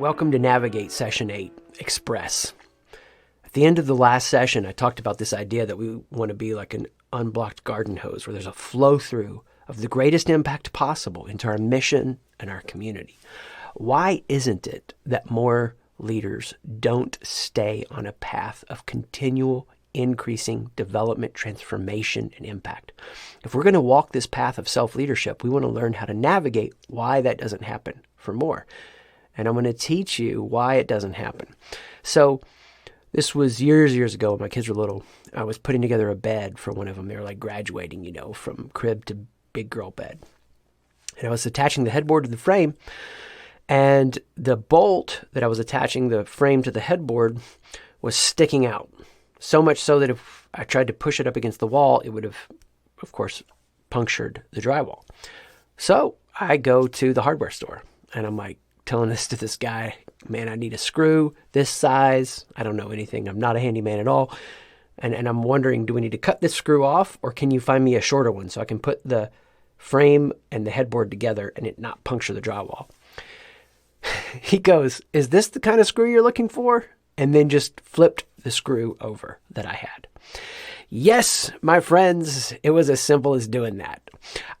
Welcome to Navigate Session 8, Express. At the end of the last session, I talked about this idea that we want to be like an unblocked garden hose where there's a flow through of the greatest impact possible into our mission and our community. Why isn't it that more leaders don't stay on a path of continual increasing development, transformation, and impact? If we're going to walk this path of self-leadership, we want to learn how to navigate why that doesn't happen for more. And I'm going to teach you why it doesn't happen. So this was years ago when my kids were little. I was putting together a bed for one of them. They were like graduating, from crib to big girl bed. And I was attaching the headboard to the frame. And the bolt that I was attaching the frame to the headboard was sticking out. So much so that if I tried to push it up against the wall, it would have, of course, punctured the drywall. So I go to the hardware store and I'm like, telling this to this guy, man, I need a screw this size. I don't know anything. I'm not a handyman at all. And I'm wondering, do we need to cut this screw off or can you find me a shorter one so I can put the frame and the headboard together and it not puncture the drywall? He goes, is this the kind of screw you're looking for? And then just flipped the screw over that I had. Yes, my friends, it was as simple as doing that.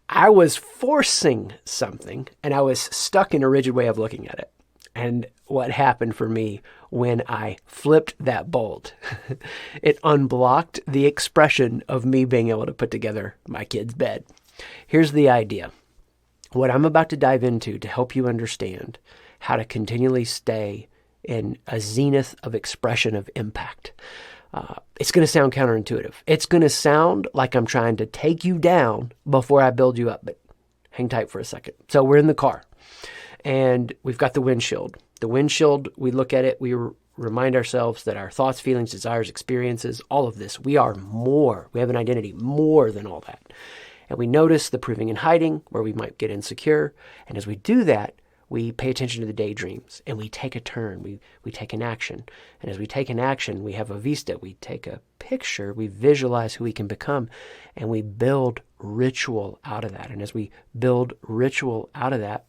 I was forcing something and I was stuck in a rigid way of looking at it. And what happened for me when I flipped that bolt, it unblocked the expression of me being able to put together my kid's bed. Here's the idea. What I'm about to dive into to help you understand how to continually stay in a zenith of expression of impact. It's going to sound counterintuitive. It's going to sound like I'm trying to take you down before I build you up, but hang tight for a second. So we're in the car and we've got the windshield. The windshield, we look at it, we remind ourselves that our thoughts, feelings, desires, experiences, all of this, we are more. We have an identity more than all that. And we notice the proving and hiding where we might get insecure. And as we do that, we pay attention to the daydreams and we take a turn, we take an action. And as we take an action, we have a vista, we take a picture, we visualize who we can become, and we build ritual out of that. And as we build ritual out of that,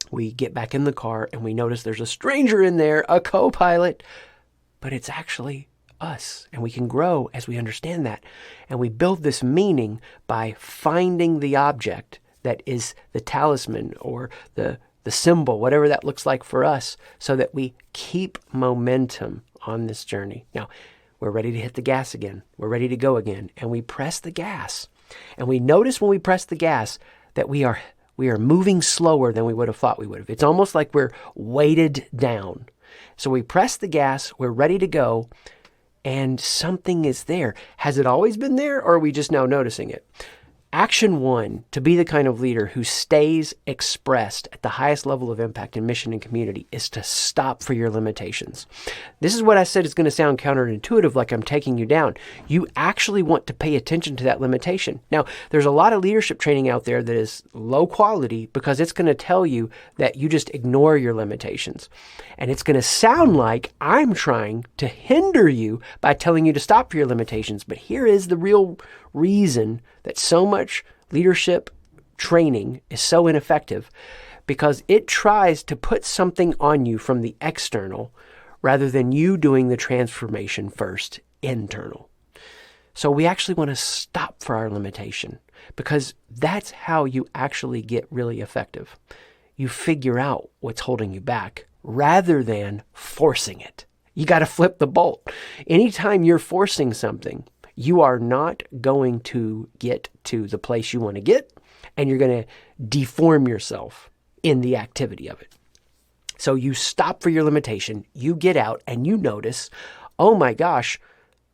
we get back in the car and we notice there's a stranger in there, a co-pilot, but it's actually us. And we can grow as we understand that. And we build this meaning by finding the object that is the talisman or the symbol, whatever that looks like for us, so that we keep momentum on this journey. Now, we're ready to hit the gas again. We're ready to go again. And we press the gas. And we notice when we press the gas that we are moving slower than we would have thought we would have. It's almost like we're weighted down. So we press the gas, we're ready to go, and something is there. Has it always been there, or are we just now noticing it? Action 1, to be the kind of leader who stays expressed at the highest level of impact in mission and community, is to stop for your limitations. This is what I said is going to sound counterintuitive, like I'm taking you down. You actually want to pay attention to that limitation. Now, there's a lot of leadership training out there that is low quality because it's going to tell you that you just ignore your limitations. And it's going to sound like I'm trying to hinder you by telling you to stop for your limitations. But here is the real reason that so much leadership training is so ineffective, because it tries to put something on you from the external rather than you doing the transformation first, internal. So we actually want to stop for our limitation, because that's how you actually get really effective. You figure out what's holding you back rather than forcing it. You got to flip the bolt. Anytime you're forcing something, you are not going to get to the place you want to get, and you're going to deform yourself in the activity of it. So you stop for your limitation, you get out, and you notice, oh my gosh,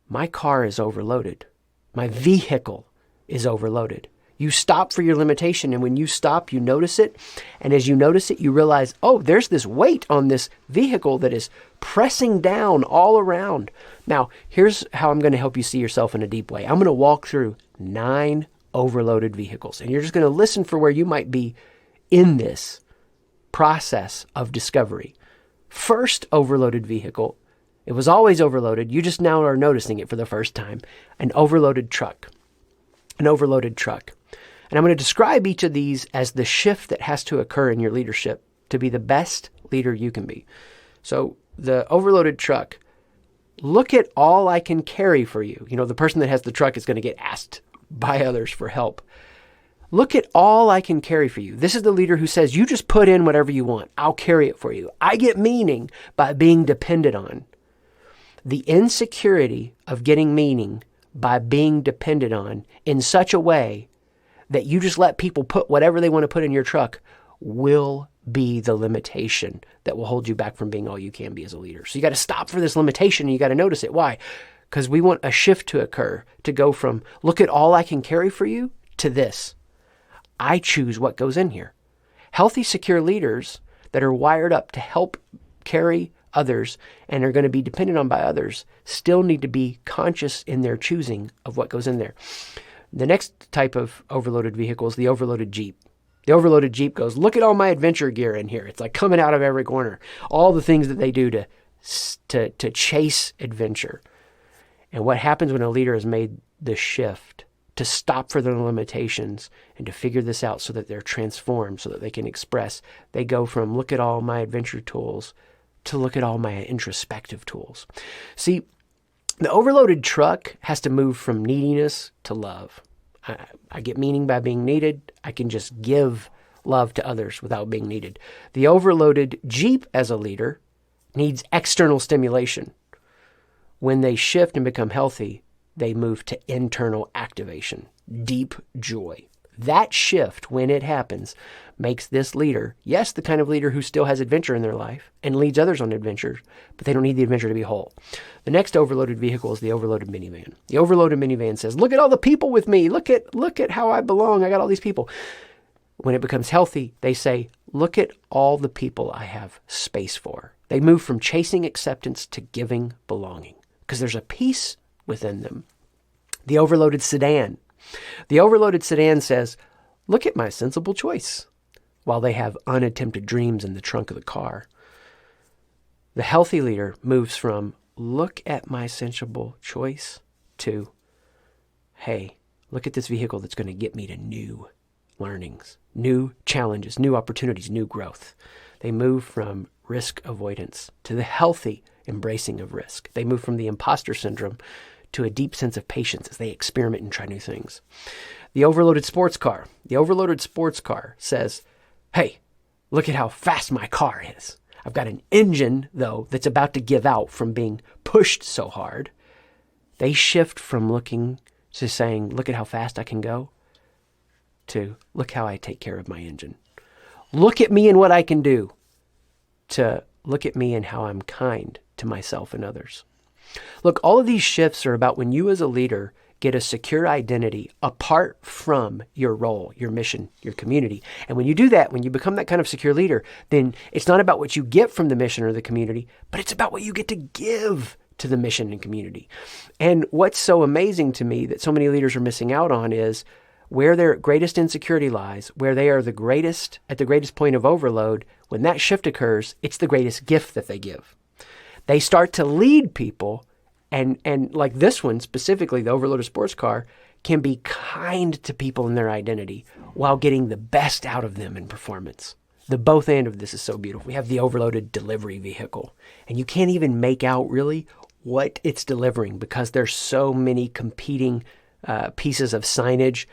my car is overloaded. My vehicle is overloaded. You stop for your limitation, and when you stop, you notice it. And as you notice it, you realize, oh, there's this weight on this vehicle that is pressing down all around. Now, here's how I'm going to help you see yourself in a deep way. I'm going to walk through 9 overloaded vehicles, and you're just going to listen for where you might be in this process of discovery. First overloaded vehicle, it was always overloaded. You just now are noticing it for the first time. An overloaded truck. An overloaded truck. And I'm going to describe each of these as the shift that has to occur in your leadership to be the best leader you can be. So the overloaded truck, look at all I can carry for you. The person that has the truck is going to get asked by others for help. Look at all I can carry for you. This is the leader who says, you just put in whatever you want. I'll carry it for you. I get meaning by being depended on. The insecurity of getting meaning by being depended on in such a way that you just let people put whatever they want to put in your truck will be the limitation that will hold you back from being all you can be as a leader. So you got to stop for this limitation and you got to notice it. Why? Because we want a shift to occur, to go from look at all I can carry for you to this. I choose what goes in here. Healthy, secure leaders that are wired up to help carry others and are going to be dependent on by others still need to be conscious in their choosing of what goes in there. The next type of overloaded vehicle is the overloaded Jeep. The overloaded Jeep goes, look at all my adventure gear in here. It's like coming out of every corner. All the things that they do to chase adventure. And what happens when a leader has made the shift to stop for their limitations and to figure this out so that they're transformed, so that they can express, they go from look at all my adventure tools to look at all my introspective tools. See, the overloaded truck has to move from neediness to love. I get meaning by being needed. I can just give love to others without being needed. The overloaded Jeep as a leader needs external stimulation. When they shift and become healthy, they move to internal activation, deep joy. That shift, when it happens, makes this leader, yes, the kind of leader who still has adventure in their life and leads others on adventures, but they don't need the adventure to be whole. The next overloaded vehicle is the overloaded minivan. The overloaded minivan says, look at all the people with me. Look at how I belong. I got all these people. When it becomes healthy, they say, look at all the people I have space for. They move from chasing acceptance to giving belonging because there's a peace within them. The overloaded sedan. The overloaded sedan says, look at my sensible choice, while they have unattempted dreams in the trunk of the car. The healthy leader moves from, look at my sensible choice, to, hey, look at this vehicle that's going to get me to new learnings, new challenges, new opportunities, new growth. They move from risk avoidance to the healthy embracing of risk. They move from the imposter syndrome to a deep sense of patience as they experiment and try new things. The overloaded sports car. The overloaded sports car says, hey, look at how fast my car is. I've got an engine, though, that's about to give out from being pushed so hard. They shift from looking to saying, look at how fast I can go, to look how I take care of my engine. Look at me and what I can do, to look at me and how I'm kind to myself and others. Look, all of these shifts are about when you as a leader get a secure identity apart from your role, your mission, your community. And when you do that, when you become that kind of secure leader, then it's not about what you get from the mission or the community, but it's about what you get to give to the mission and community. And what's so amazing to me that so many leaders are missing out on is where their greatest insecurity lies, where they are at the greatest point of overload, when that shift occurs, it's the greatest gift that they give. They start to lead people, and like this one specifically, the overloaded sports car, can be kind to people in their identity while getting the best out of them in performance. The both end of this is so beautiful. We have the overloaded delivery vehicle, and you can't even make out really what it's delivering because there's so many competing pieces of signage,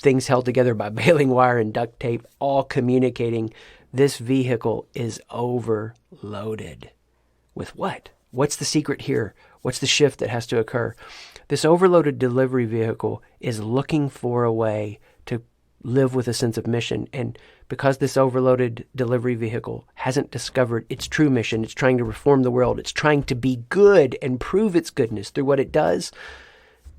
things held together by baling wire and duct tape, all communicating. This vehicle is overloaded. With what? What's the secret here? What's the shift that has to occur? This overloaded delivery vehicle is looking for a way to live with a sense of mission. And because this overloaded delivery vehicle hasn't discovered its true mission, it's trying to reform the world. It's trying to be good and prove its goodness through what it does.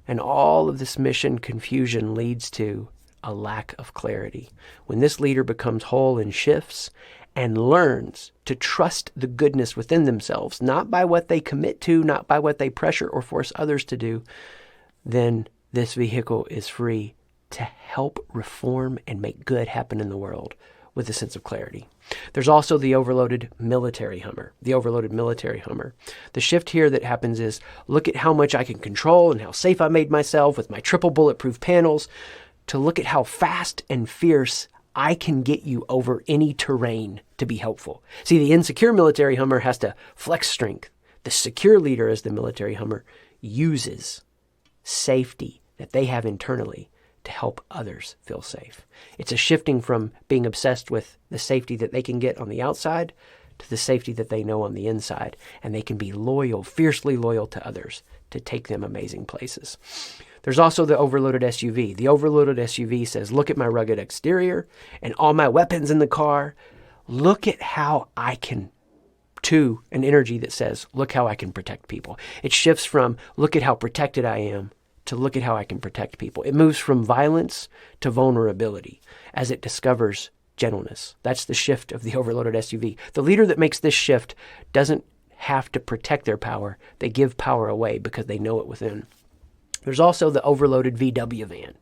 And all of this mission confusion leads to a lack of clarity. When this leader becomes whole and shifts and learns to trust the goodness within themselves, not by what they commit to, not by what they pressure or force others to do, then this vehicle is free to help reform and make good happen in the world with a sense of clarity. There's also the overloaded military Hummer, The shift here that happens is, look at how much I can control and how safe I made myself with my triple bulletproof panels, to look at how fast and fierce I can get you over any terrain to be helpful. See, the insecure military Hummer has to flex strength. The secure leader, as the military Hummer, uses safety that they have internally to help others feel safe. It's a shifting from being obsessed with the safety that they can get on the outside to the safety that they know on the inside. And they can be loyal, fiercely loyal to others to take them amazing places. There's also the overloaded SUV. The overloaded SUV says, look at my rugged exterior and all my weapons in the car. Look at how I can, to an energy that says, look how I can protect people. It shifts from look at how protected I am to look at how I can protect people. It moves from violence to vulnerability as it discovers gentleness. That's the shift of the overloaded SUV. The leader that makes this shift doesn't have to protect their power. They give power away because they know it within. There's also the overloaded VW van.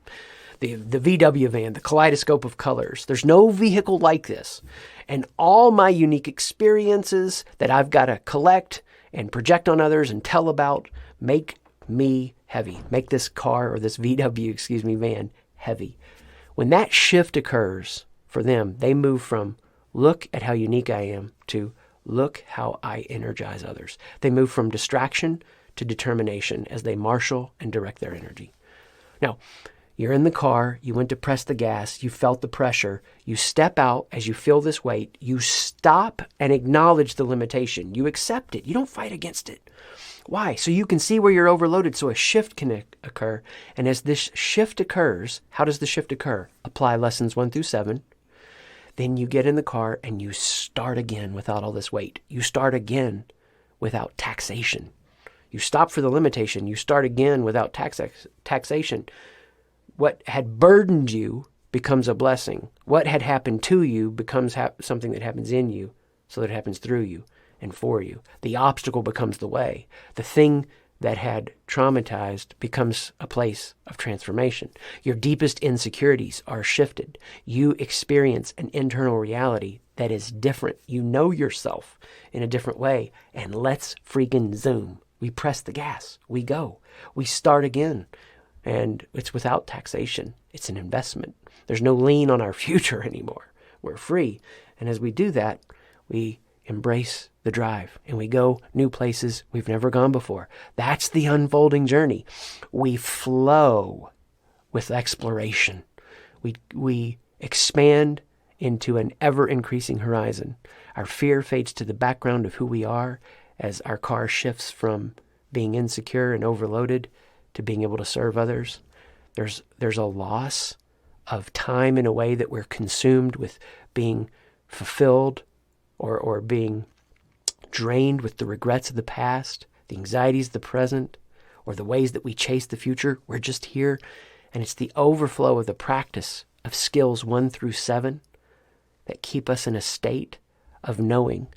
The VW van, the kaleidoscope of colors. There's no vehicle like this. And all my unique experiences that I've got to collect and project on others and tell about make me heavy. Make this car, or this VW, van heavy. When that shift occurs for them, they move from look at how unique I am to look how I energize others. They move from distraction to determination as they marshal and direct their energy. Now, you're in the car, you went to press the gas, you felt the pressure, you step out as you feel this weight, you stop and acknowledge the limitation. You accept it. You don't fight against it. Why? So you can see where you're overloaded, so a shift can occur. And as this shift occurs, how does the shift occur? Apply lessons 1 through 7. Then you get in the car and you start again without all this weight. You start again without taxation. You stop for the limitation. You start again without taxation. What had burdened you becomes a blessing. What had happened to you becomes something that happens in you, so that it happens through you and for you. The obstacle becomes the way. The thing that had traumatized becomes a place of transformation. Your deepest insecurities are shifted. You experience an internal reality that is different. You know yourself in a different way. And let's freaking zoom. We press the gas. We go. We start again. And it's without taxation. It's an investment. There's no lien on our future anymore. We're free. And as we do that, we embrace the drive and we go new places we've never gone before. That's the unfolding journey. We flow with exploration. We expand into an ever-increasing horizon. Our fear fades to the background of who we are as our car shifts from being insecure and overloaded to being able to serve others. There's a loss of time in a way that we're consumed with being fulfilled or being drained with the regrets of the past, the anxieties of the present, or the ways that we chase the future. We're just here. And it's the overflow of the practice of skills 1 through 7 that keep us in a state of knowing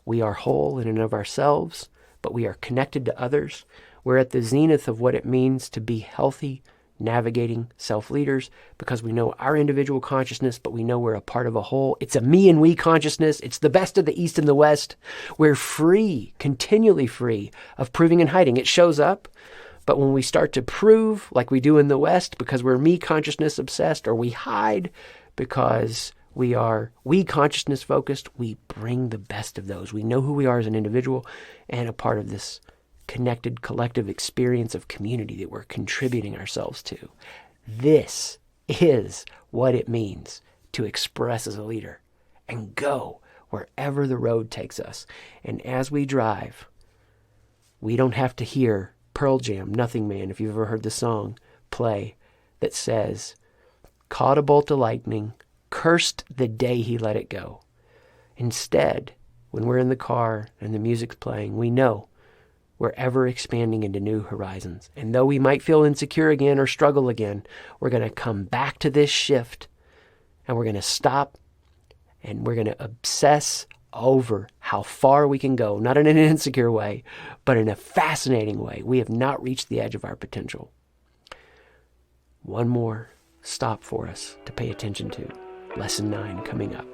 we are whole in and of ourselves, but we are connected to others. We're at the zenith of what it means to be healthy, navigating self-leaders, because we know our individual consciousness, but we know we're a part of a whole. It's a me and we consciousness. It's the best of the East and the West. We're free, continually free of proving and hiding. It shows up, but when we start to prove like we do in the West because we're me consciousness obsessed, or we hide because we are we consciousness focused, we bring the best of those. We know who we are as an individual and a part of this connected collective experience of community that we're contributing ourselves to. This is what it means to express as a leader and go wherever the road takes us. And as we drive, we don't have to hear Pearl Jam, Nothing Man, if you've ever heard the song, play that says, caught a bolt of lightning, cursed the day he let it go. Instead, when we're in the car and the music's playing, we know we're ever expanding into new horizons. And though we might feel insecure again or struggle again, we're going to come back to this shift and we're going to stop and we're going to obsess over how far we can go, not in an insecure way, but in a fascinating way. We have not reached the edge of our potential. One more stop for us to pay attention to. Lesson 9 coming up.